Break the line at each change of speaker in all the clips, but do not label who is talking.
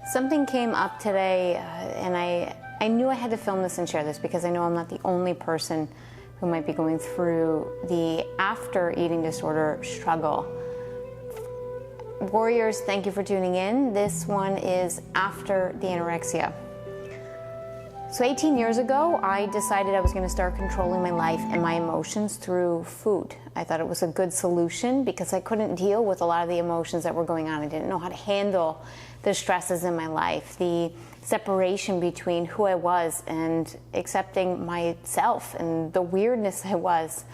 Something came up today, and I knew I had to film this and share this because I know I'm not the only person who might be going through the after eating disorder struggle. Warriors, thank you for tuning in. This one is after the anorexia. So 18 years ago, I decided I was going to start controlling my life and my emotions through food. I thought it was a good solution because I couldn't deal with a lot of the emotions that were going on. I didn't know how to handle the stresses in my life, the separation between who I was and accepting myself and the weirdness I was.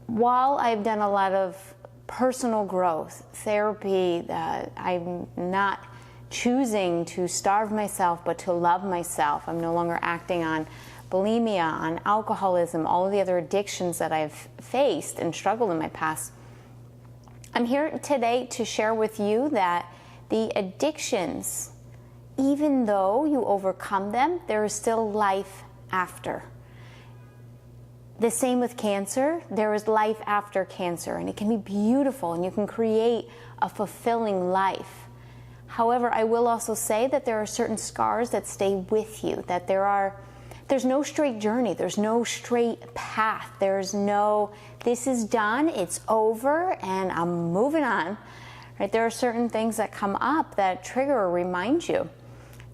While I've done a lot of personal growth, therapy, I'm not choosing to starve myself, but to love myself. I'm no longer acting on bulimia, on alcoholism, all of the other addictions that I've faced and struggled in my past. I'm here today to share with you that the addictions, even though you overcome them, there is still life after. The same with cancer. There is life after cancer, and it can be beautiful, and you can create a fulfilling life. However, I will also say that there are certain scars that stay with you, that there's no straight journey, there's no straight path, there's no, this is done, it's over, and I'm moving on. Right? There are certain things that come up that trigger or remind you.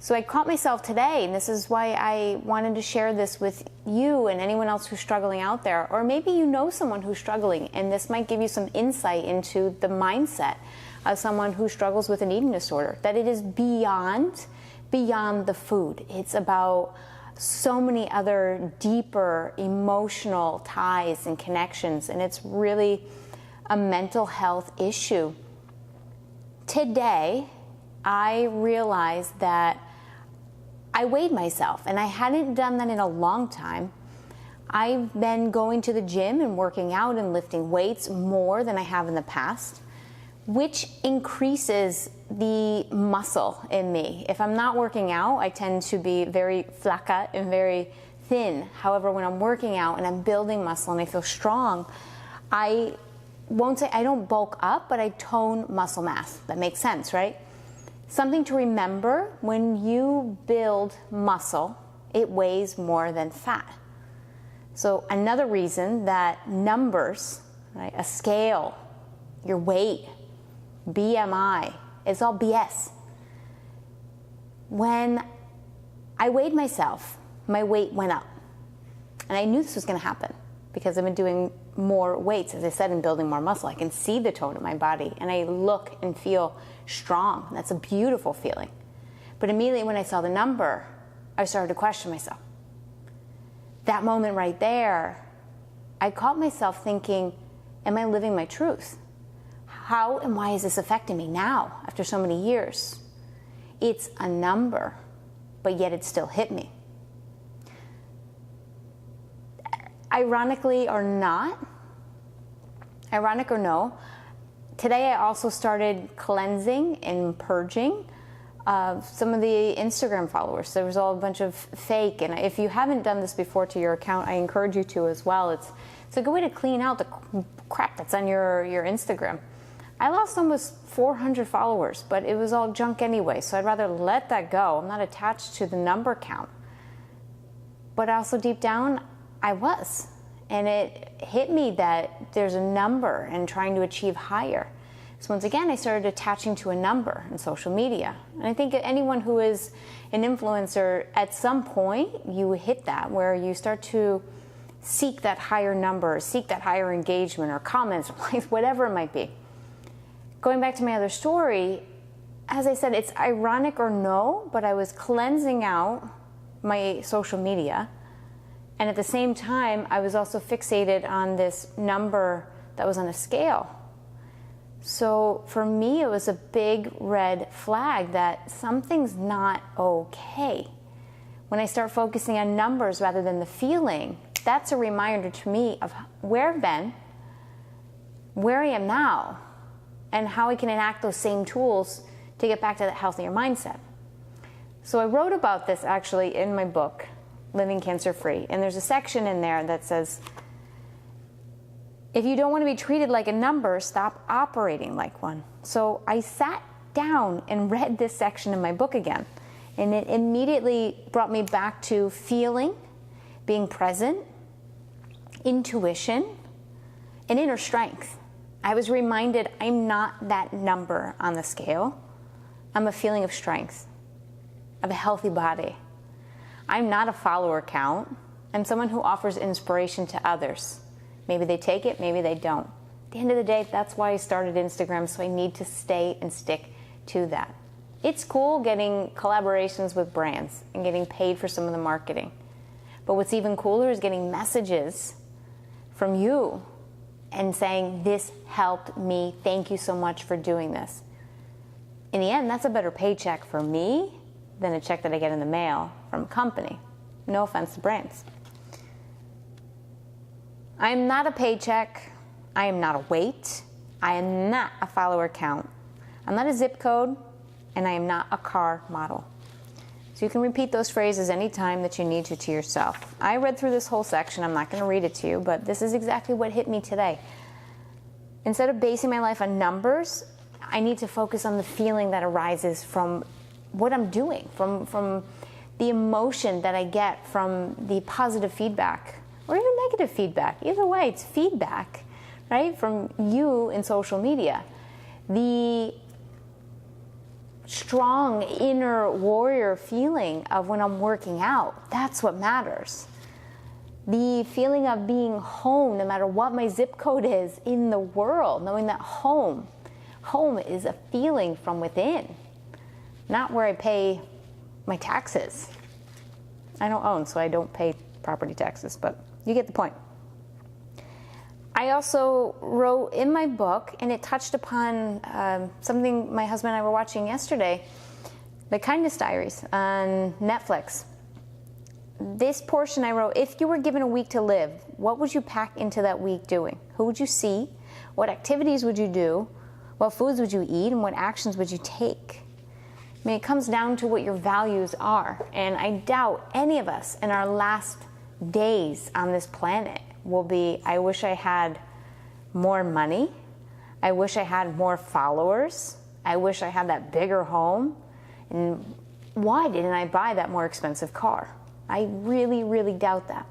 So I caught myself today, and this is why I wanted to share this with you and anyone else who's struggling out there, or maybe you know someone who's struggling, and this might give you some insight into the mindset of someone who struggles with an eating disorder, that it is beyond the food. It's about so many other deeper emotional ties and connections, and it's really a mental health issue. Today, I realized that I weighed myself, and I hadn't done that in a long time. I've been going to the gym and working out and lifting weights more than I have in the past, which increases the muscle in me. If I'm not working out, I tend to be very flaca and very thin. However, when I'm working out and I'm building muscle and I feel strong, I won't say I don't bulk up, but I tone muscle mass. That makes sense, right? Something to remember, when you build muscle, it weighs more than fat. So another reason that numbers, right, a scale, your weight, BMI, it's all BS. When I weighed myself, my weight went up. And I knew this was going to happen because I've been doing more weights, as I said, and building more muscle. I can see the tone in my body, and I look and feel strong. That's a beautiful feeling. But immediately when I saw the number, I started to question myself. That moment right there, I caught myself thinking, am I living my truth? How and why is this affecting me now, after so many years? It's a number, but yet it still hit me. Ironically or not, ironic or no, today I also started cleansing and purging some of the Instagram followers. There was all a bunch of fake, and if you haven't done this before to your account, I encourage you to as well. It's a good way to clean out the crap that's on your Instagram. I lost almost 400 followers, but it was all junk anyway, so I'd rather let that go. I'm not attached to the number count. But also deep down, I was. And it hit me that there's a number and trying to achieve higher. So once again, I started attaching to a number in social media. And I think anyone who is an influencer, at some point, you hit that where you start to seek that higher number, seek that higher engagement or comments, whatever it might be. Going back to my other story, as I said, it's ironic or no, but I was cleansing out my social media. And at the same time, I was also fixated on this number that was on a scale. So for me, it was a big red flag that something's not okay. When I start focusing on numbers rather than the feeling, that's a reminder to me of where I've been, where I am now, and how I can enact those same tools to get back to that healthier mindset. So I wrote about this actually in my book, Living Cancer Free, and there's a section in there that says, if you don't want to be treated like a number, stop operating like one. So I sat down and read this section of my book again. And it immediately brought me back to feeling, being present, intuition, and inner strength. I was reminded I'm not that number on the scale. I'm a feeling of strength, of a healthy body. I'm not a follower count. I'm someone who offers inspiration to others. Maybe they take it, maybe they don't. At the end of the day, that's why I started Instagram, so I need to stay and stick to that. It's cool getting collaborations with brands and getting paid for some of the marketing. But what's even cooler is getting messages from you and saying, this helped me, thank you so much for doing this. In the end, that's a better paycheck for me than a check that I get in the mail from a company. No offense to brands. I am not a paycheck. I am not a weight. I am not a follower count. I'm not a zip code, and I am not a car model. So you can repeat those phrases anytime that you need to yourself. I read through this whole section. I'm not going to read it to you, but this is exactly what hit me today. Instead of basing my life on numbers, I need to focus on the feeling that arises from what I'm doing, from the emotion that I get from the positive feedback or even negative feedback. Either way, it's feedback, right, from you in social media. The strong inner warrior feeling of when I'm working out, that's what matters. The feeling of being home, no matter what my zip code is in the world, knowing that home is a feeling from within, not where I pay my taxes. I don't own, so I don't pay property taxes, but you get the point. I also wrote in my book, and it touched upon something my husband and I were watching yesterday, The Kindness Diaries on Netflix. This portion I wrote, if you were given a week to live, what would you pack into that week doing? Who would you see? What activities would you do? What foods would you eat? And what actions would you take? I mean, it comes down to what your values are. And I doubt any of us in our last days on this planet will be, I wish I had more money. I wish I had more followers. I wish I had that bigger home. And why didn't I buy that more expensive car? I really, really doubt that.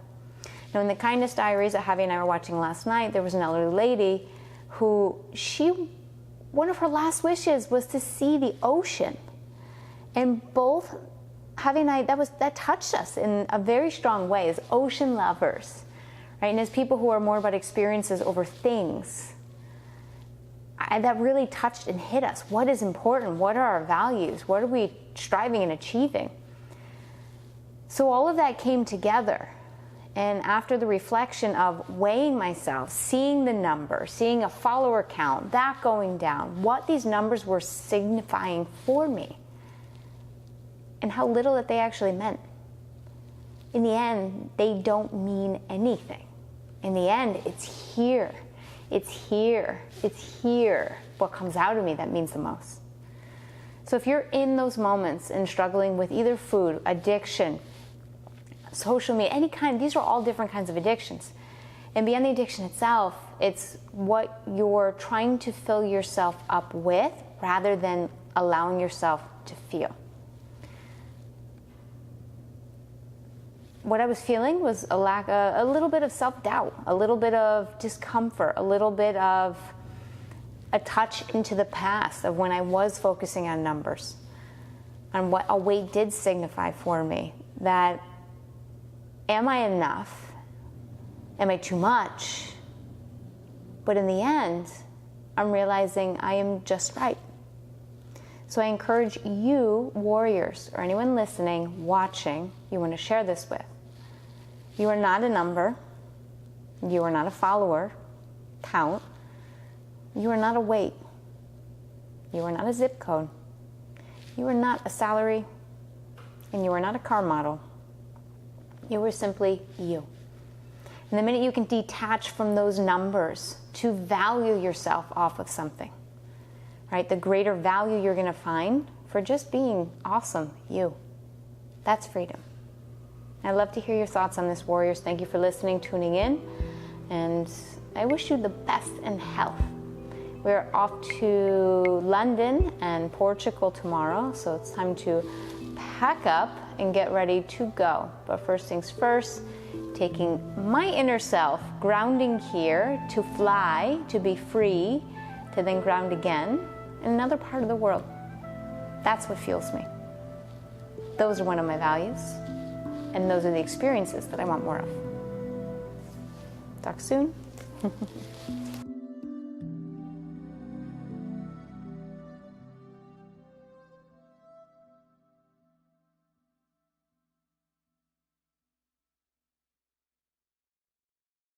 Now, in the Kindness Diaries that Javi and I were watching last night, there was an elderly lady who one of her last wishes was to see the ocean. And both Javi and I, that touched us in a very strong way as ocean lovers, right? And as people who are more about experiences over things, that really touched and hit us. What is important? What are our values? What are we striving and achieving? So all of that came together. And after the reflection of weighing myself, seeing the number, seeing a follower count, that going down, what these numbers were signifying for me, and how little that they actually meant. In the end, they don't mean anything. In the end, it's here. It's here. It's here. What comes out of me that means the most. So if you're in those moments and struggling with either food, addiction, social media, any kind, these are all different kinds of addictions. And beyond the addiction itself, it's what you're trying to fill yourself up with rather than allowing yourself to feel. What I was feeling was a little bit of self-doubt, a little bit of discomfort, a little bit of a touch into the past of when I was focusing on numbers, on what a weight did signify for me. That, am I enough? Am I too much? But in the end, I'm realizing I am just right. So I encourage you, warriors, or anyone listening, watching, you want to share this with. You are not a number. You are not a follower count. You are not a weight. You are not a zip code. You are not a salary. And you are not a car model. You are simply you. And the minute you can detach from those numbers to value yourself off of something, right? The greater value you're going to find for just being awesome, you. That's freedom. I'd love to hear your thoughts on this, warriors. Thank you for listening, tuning in, and I wish you the best in health We're off to London and Portugal tomorrow, so it's time to pack up and get ready to go. But first things first, taking my inner self, grounding here to fly, to be free, to then ground again in another part of the world. That's what fuels me. Those are one of my values, and those are the experiences that I want more of. Talk soon.